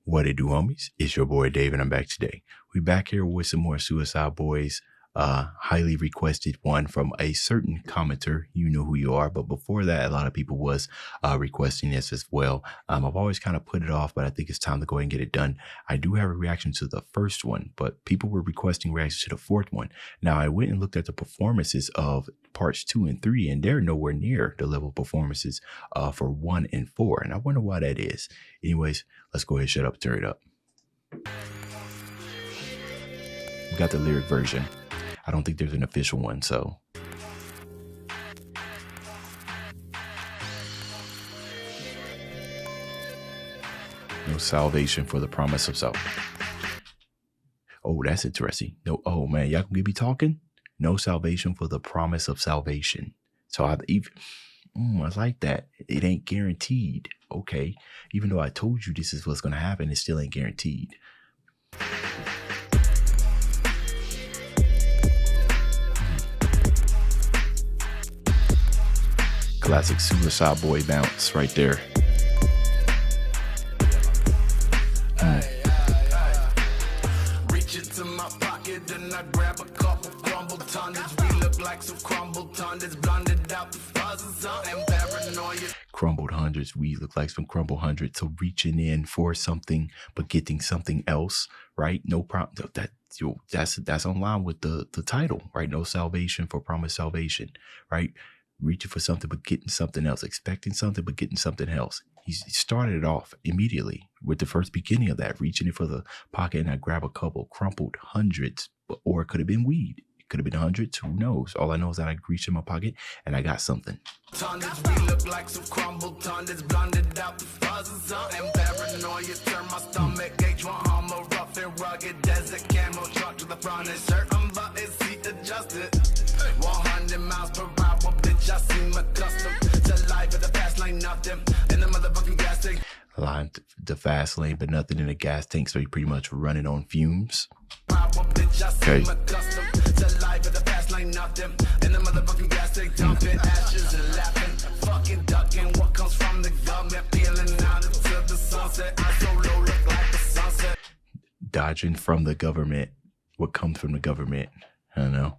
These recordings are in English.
What it do, homies? It's your boy Dave, and I'm back today. We back here with some more Suicide Boys. Highly requested one from a certain commenter. You know who you are. But before that, a lot of people was requesting this as well. I've always kind of put it off, but I think it's time to go ahead and get it done. I do have a reaction to the first one, but people were requesting reactions to the fourth one. Now, I went and looked at the performances of parts 2 and 3, and they're nowhere near the level of performances for 1 and 4. And I wonder why that is. Anyways, let's go ahead and shut up, turn it up. We got the lyric version. I don't think there's an official one, so. No salvation for the promise of salvation. Oh, that's interesting. No, oh man, y'all gonna be talking? No salvation for the promise of salvation. So I like that. It ain't guaranteed. Okay. Even though I told you this is what's gonna happen, it still ain't guaranteed. Classic Suicide Boy bounce right there. Reach into my pocket and I grab a couple crumbled tonnage. We look like some crumbled tonnage, blinded out the fuzzes and paranoia. Crumbled hundreds, we look like some crumbled hundreds. So reaching in for something, but getting something else, right? No problem. That's on line with the title, right? No salvation for promised salvation, right? Reaching for something, but getting something else, expecting something, but getting something else. He started it off immediately with the first beginning of that, reaching in for the pocket and I grab a couple crumpled hundreds, or it could have been weed. It could have been hundreds. Who knows? All I know is that I reached in my pocket and I got something. Tonnage, we look like some crumbled tonnage, blinded out the fuzzes and paranoia. Turn my stomach, H1 Hummer, rough and rugged, desert camo truck to the front and certain buttons, seat adjusted. 100 miles per hour, bitch, I seem accustomed to life at the fast lane, nothing in the motherfucking gas tank. Line the fast lane, but nothing in the gas tank, so you pretty much running on fumes. Okay. Dodging from the government. What comes from the government? I don't know.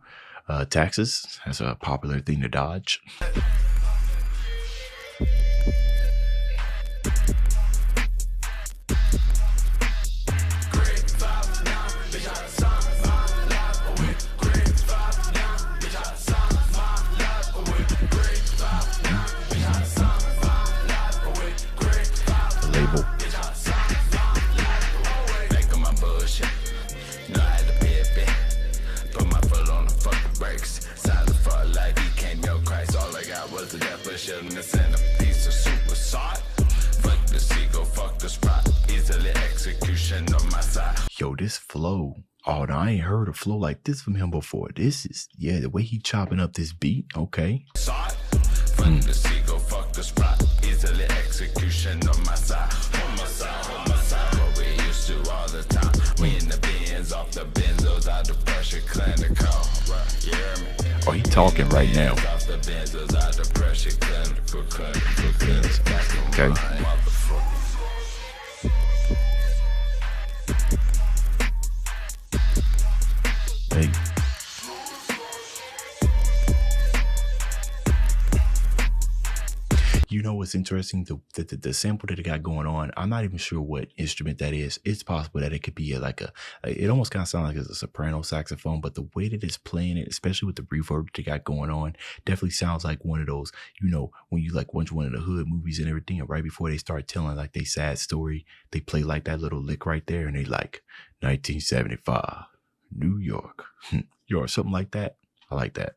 Taxes. That's a popular thing to dodge. Yo, this flow. Oh, no, I ain't heard a flow like this from him before. This is, yeah, the way he chopping up this beat. Okay. Oh, he talking right now. Okay. Hey. You know what's interesting? The sample that it got going on, I'm not even sure what instrument that is. It's possible that it could be it almost kind of sounds like it's a soprano saxophone, but the way that it's playing it, especially with the reverb that it got going on, definitely sounds like one of those, you know, when you like watch one of the hood movies and everything, and right before they start telling like they sad story, they play like that little lick right there, and they like 1975, New York, or something like that. I like that.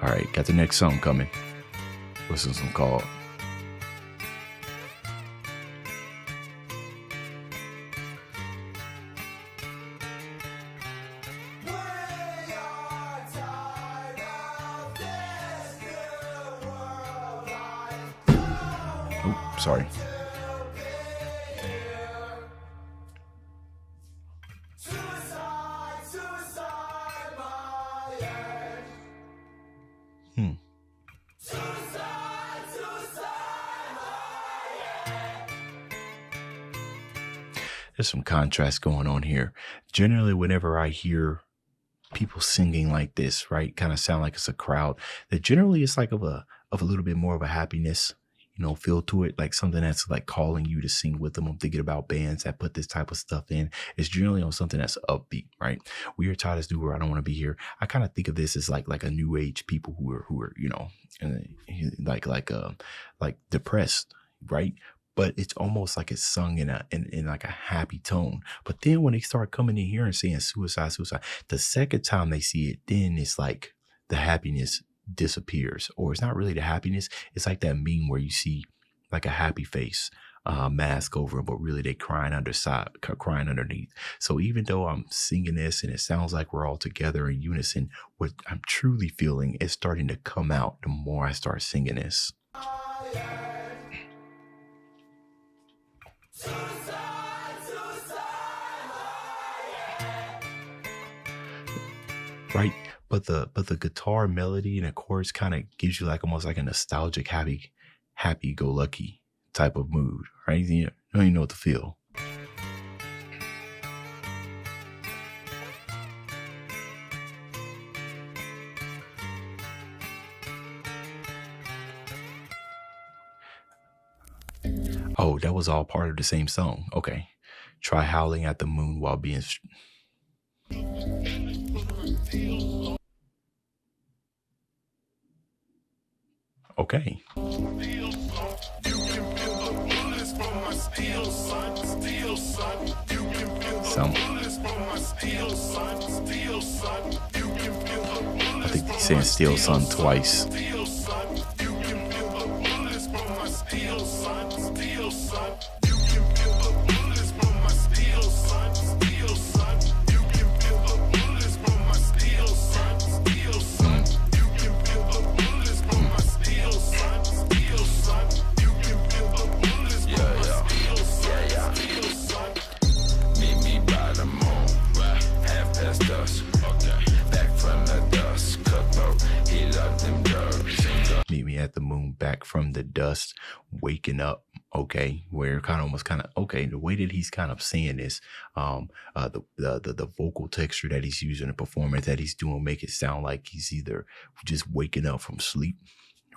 All right, got the next song coming. What's this one called? Oh, sorry. There's some contrast going on here. Generally, whenever I hear people singing like this, right, kind of sound like it's a crowd, that generally it's like of a little bit more of a happiness, feel to it, like something that's like calling you to sing with them. I'm thinking about bands that put this type of stuff in. It's generally on something that's upbeat, right? We are taught as do where I don't want to be here. I kind of think of this as like a new age people who are like depressed, right? But it's almost like it's sung in like a happy tone. But then when they start coming in here and saying suicide, the second time they see it, then it's like the happiness disappears, or it's not really the happiness. It's like that meme where you see like a happy face, mask over it, but really they crying underneath. So even though I'm singing this and it sounds like we're all together in unison, what I'm truly feeling is starting to come out the more I start singing this. Right, but the guitar melody and the chorus kind of gives you like almost like a nostalgic, happy go lucky type of mood, right? You don't even know what to feel. Oh, that was all part of the same song. Okay. Try howling at the moon while being... Okay. I think he's saying "Steel Son" twice. At the moon, back from the dust, waking up. Okay, where okay, the way that he's kind of saying this, the vocal texture that he's using, the performance that he's doing, make it sound like he's either just waking up from sleep,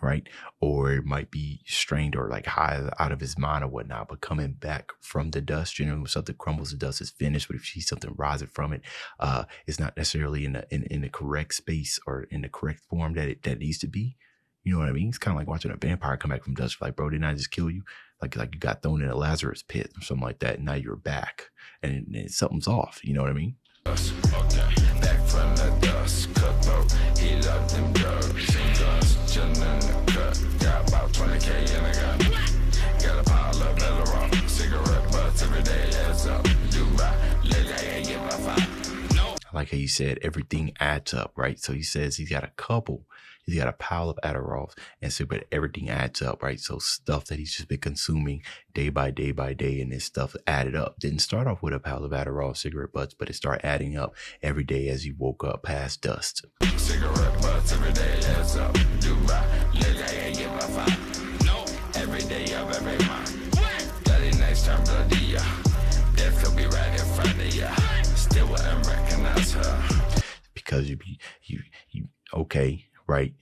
right, or it might be strained or like high out of his mind or whatnot, but coming back from the dust. When something crumbles, the dust is finished, but if you see something rising from it, it's not necessarily in the correct space or in the correct form that needs to be. You know what I mean? It's kind of like watching a vampire come back from dust. Like, bro, didn't I just kill you? Like you got thrown in a Lazarus pit or something like that. And now you're back, and something's off. You know what I mean? Okay. Back from the dust, cutthroat. He loved them drugs and guns. Chilling in the cut. Got about 20K in a gun. Got a pile of Adderall. Cigarette butts every day. Adds up. Do right. Look, I ain't get my five. No. I like how you said everything adds up, right? So he says he's got a pile of Adderalls, and so, but everything adds up, right? So stuff that he's just been consuming day by day by day, and this stuff added up. Didn't start off with a pile of Adderall cigarette butts, but it started adding up every day as he woke up past dust. Cigarette butts every day adds up. Do right, look, I ain't get my five. No, every day of every month. Bloody nice turn bloody, yeah. Death could be right in front of ya. Still wouldn't recognize her. Because you okay. Right.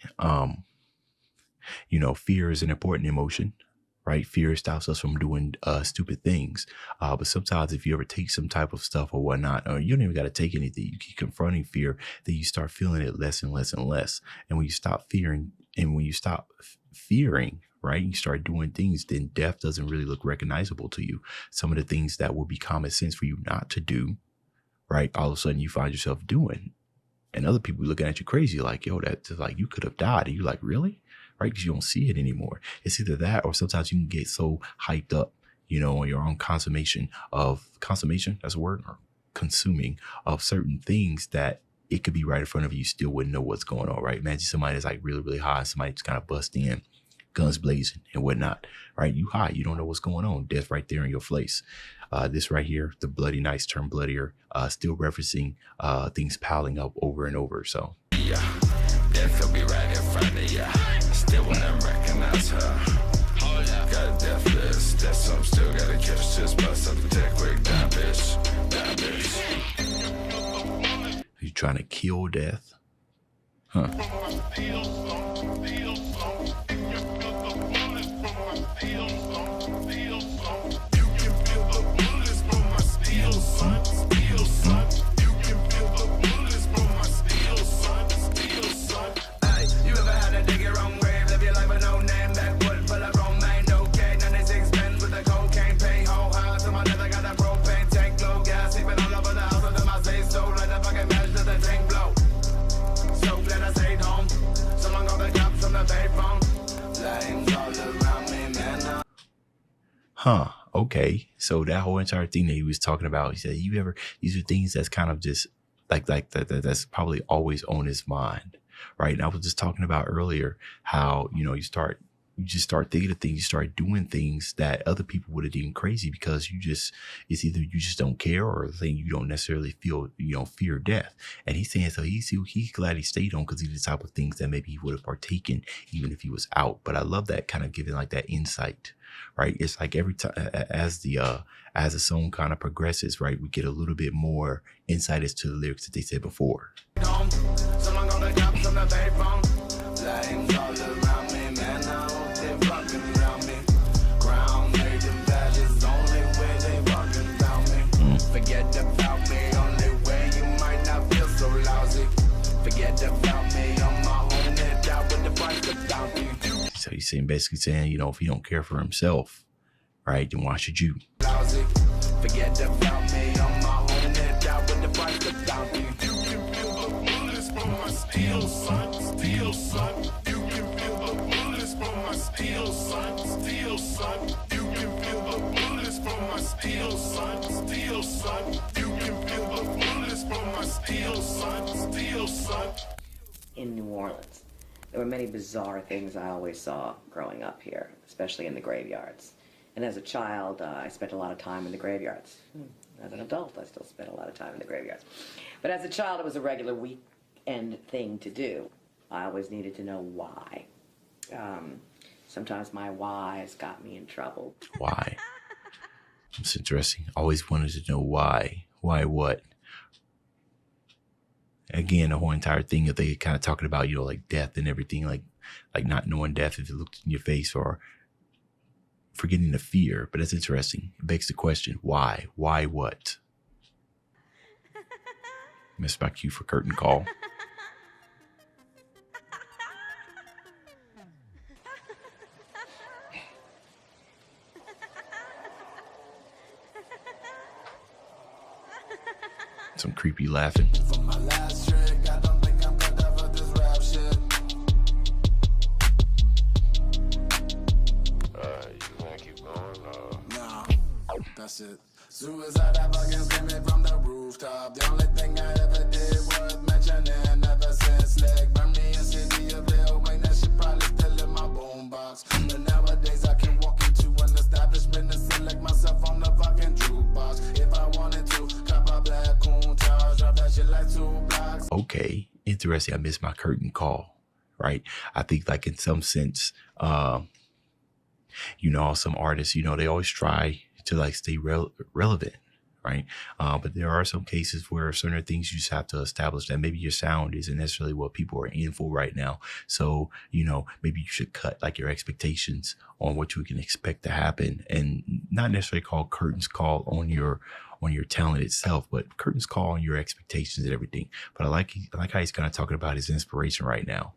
Fear is an important emotion, right? Fear stops us from doing stupid things. But sometimes if you ever take some type of stuff or whatnot, or you don't even got to take anything, you keep confronting fear, then you start feeling it less and less and less. And when you stop fearing, right, you start doing things, then death doesn't really look recognizable to you. Some of the things that would be common sense for you not to do, right, all of a sudden you find yourself doing. And other people looking at you crazy, like, yo, that's like, you could have died. And you're like, really? Right? Because you don't see it anymore. It's either that, or sometimes you can get so hyped up, on your own consummation, that's a word, or consuming of certain things that it could be right in front of you. You still wouldn't know what's going on, right? Imagine somebody that's like really, really high. Somebody just kind of bust in, guns blazing and whatnot, right? You high, you don't know what's going on. Death right there in your face. This right here, the bloody nights turn bloodier, still referencing things piling up over and over. So yeah, death could be right in front of ya. Still wouldn't recognize her. Got a death list. That's something still gotta catch. Just bust up the tech quick, down bitch. trying to kill death? Huh. Huh. Okay. So that whole entire thing that he was talking about, he said, these are things that's kind of just like that's probably always on his mind. Right. And I was just talking about earlier how, you just start thinking of things, you start doing things that other people would have deemed crazy because it's either you just don't care or the thing you don't necessarily feel, fear death. And he's saying, so he's glad he stayed on because he's the type of things that maybe he would have partaken even if he was out. But I love that kind of giving like that insight, right? It's like every time as the song kind of progresses, right, we get a little bit more insight as to the lyrics that they said before. Forget about me, only way you might not feel so lousy. Forget about me, on my own head out with the price of bounty. So he's basically saying, if he don't care for himself, right, then why should you? Lousy. Forget about me, on my own head out with the price of bounty. You can feel the bullets from my steel, son, steel, son. You can feel the bullets from my steel, son, steel, son. You can feel the bullets from my steel, son, steel, son. You can feel the bullets from my steel, son, steel, son. In New Orleans, there were many bizarre things I always saw growing up here, especially in the graveyards. And as a child, I spent a lot of time in the graveyards. As an adult, I still spend a lot of time in the graveyards. But as a child, it was a regular weekend thing to do. I always needed to know why. Sometimes my whys got me in trouble. Why? It's interesting. Always wanted to know why. Why what? Again, the whole entire thing that they kind of talking about, like death and everything, like not knowing death if it looked in your face or forgetting the fear. But that's interesting. It begs the question, why? Why what? Missed my cue for curtain call. Some creepy laughing. For my last trick, I don't think I'm good enough for this rap shit. You wanna keep going? Nah, that's it. Suicide, I fucking scream it from the rooftop. The only thing I ever did was mentioning ever since Slick. Burn me a city of Lil Wayne, that shit probably still in my boombox. But nowadays I can walk into an establishment and select myself on the fucking jukebox. If I wanted to, cop a black coon charge, drop that shit like 2 blocks. Okay, interesting. I missed my curtain call, right? I think like in some sense, some artists, they always try to like stay relevant, right? But there are some cases where certain things you just have to establish that maybe your sound isn't necessarily what people are in for right now. So, maybe you should cut like your expectations on what you can expect to happen and not necessarily call curtains call on your talent itself, but curtains call on your expectations and everything. But I like how he's kind of talking about his inspiration right now,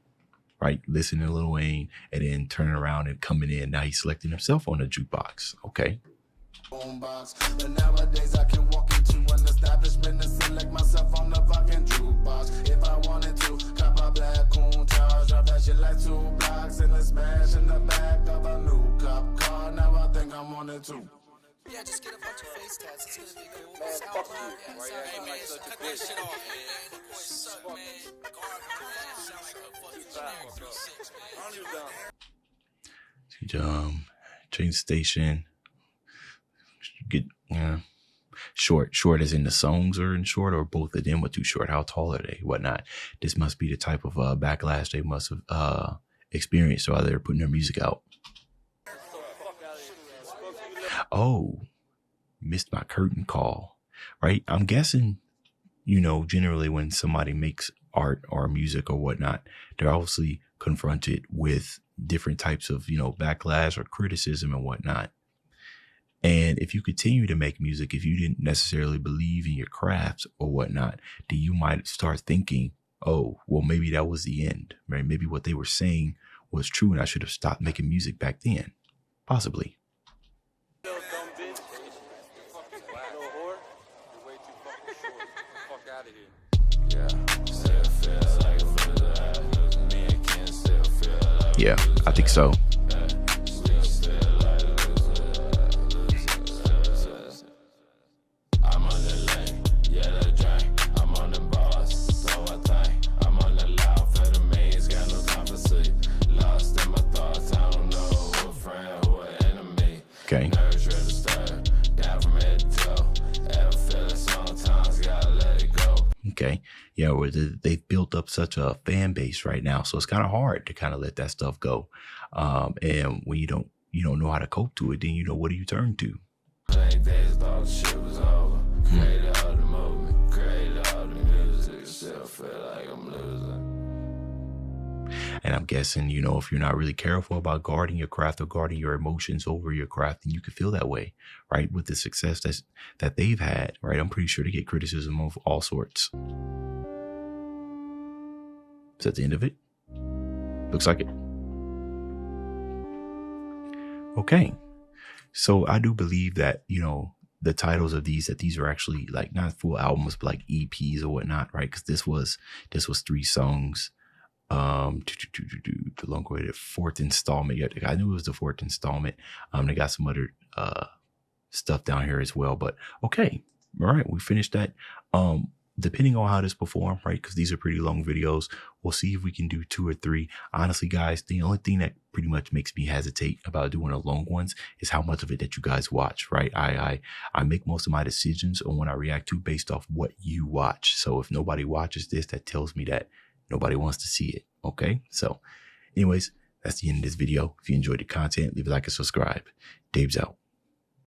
right? Listening to Lil Wayne and then turning around and coming in. Now he's selecting himself on the jukebox. Okay. Boombox. But nowadays I can walk into an establishment and select myself on the fucking jukebox. If I wanted to, cop a black coon charge, drop that shit like 2 blocks and a smash in the back of a new cop car. Now I think I'm on it too. Yeah, just get a bunch of face tats. It's gonna be cool. Man, fuck you. Hey, man, cut that shit off, man. What's up, man? Train station. Get short as in the songs are in short, or both of them were too short. How tall are they? Whatnot. This must be the type of backlash they must have experienced while they're putting their music out. Oh, missed my curtain call, right? I'm guessing you know, generally when somebody makes art or music or whatnot, they're obviously confronted with different types of, you know, backlash or criticism and whatnot. And if you continue to make music, if you didn't necessarily believe in your craft or whatnot, then you might start thinking, oh, well, maybe that was the end, right? Maybe what they were saying was true and I should have stopped making music back then. Possibly. Little dumb bitch. Little whore. You're way too fucking short. Get the fuck out of here. Yeah, still feel like a loser. Me and Ken still feel like Yeah, I think so. we still like losers. I'm on the lane, yeah, the drink. I'm on the boss, so I think. I'm on the loud for the mains, got no time for sleep. Lost in my thoughts, I don't know who a friend, who an enemy. Okay. Nerves registered, down from head to toe. Ever feel it sometimes, gotta let it go. Okay. Yeah, where they've built up such a fan base right now. So it's kind of hard to kind of let that stuff go. And when you don't know how to cope to it, then, you know, what do you turn to? Think days thought the shit was over. Created all the movement, created all the music. Still feel like I'm losing. And I'm guessing, you know, if you're not really careful about guarding your craft or guarding your emotions over your craft, then you could feel that way, right? With the success that they've had, right? I'm pretty sure they get criticism of all sorts. Is that the end of it? Looks like it. Okay. So I do believe that, you know, the titles of these are actually like not full albums, but like EPs or whatnot, right? Because this was 3 songs. The long-awaited 4th installment. Yeah, I knew it was the 4th installment. They got some other stuff down here as well. But okay, all right, we finished that. Depending on how this performs, right? Because these are pretty long videos. We'll see if we can do 2 or 3. Honestly, guys, the only thing that pretty much makes me hesitate about doing the long ones is how much of it that you guys watch, right? I make most of my decisions on what I react to based off what you watch. So if nobody watches this, that tells me that nobody wants to see it. Okay. So anyways, that's the end of this video. If you enjoyed the content, leave a like and subscribe. Dave's out.